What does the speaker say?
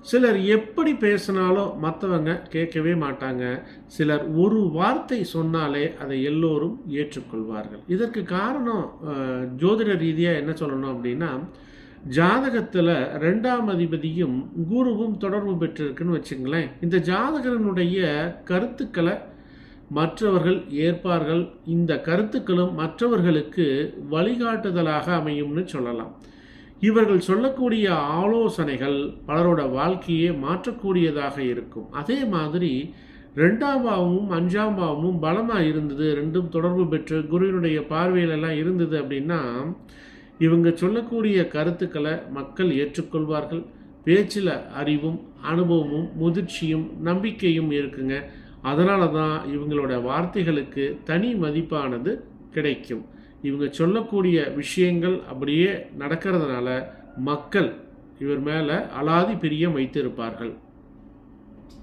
சிலர் எப்படி பேசினாலும் மற்றவங்க கேட்கவே மாட்டாங்க. சிலர் ஒரு வார்த்தை சொன்னாலே அதை எல்லோரும் ஏற்றுக்கொள்வார்கள். இதற்கு காரணம் ஜோதிட ரீதியாக என்ன சொல்லணும் அப்படின்னா, ஜாதகத்தில் 2ஆம் அதிபதியும் குருவும் தொடர்பு பெற்றிருக்குன்னு வச்சுங்களேன். இந்த ஜாதகனுடைய கருத்துக்களை மற்றவர்கள் ஏற்பார்கள். இந்த கருத்துக்களும் மற்றவர்களுக்கு வழிகாட்டுதலாக அமையும்னு சொல்லலாம். இவர்கள் சொல்லக்கூடிய ஆலோசனைகள் பலரோட வாழ்க்கையை மாற்றக்கூடியதாக இருக்கும். அதே மாதிரி 2ஆம் பாவமும் 5ஆம் பாவமும் பலமாக இருந்தது, ரெண்டும் தொடர்பு பெற்று குருவினுடைய பார்வையிலெல்லாம் இருந்தது அப்படின்னா, இவங்க சொல்லக்கூடிய கருத்துக்களை மக்கள் ஏற்றுக்கொள்வார்கள். பேச்சில் அறிவும் அனுபவமும் முதிர்ச்சியும் நம்பிக்கையும் இருக்குங்க. அதனால தான் இவங்களோட வார்த்தைகளுக்கு தனி மதிப்பானது கிடைக்கும். இவங்க சொல்லக்கூடிய விஷயங்கள் அப்படியே நடக்கிறதுனால மக்கள் இவர் மேலே அலாதி பிரியம் வைத்திருப்பார்கள்.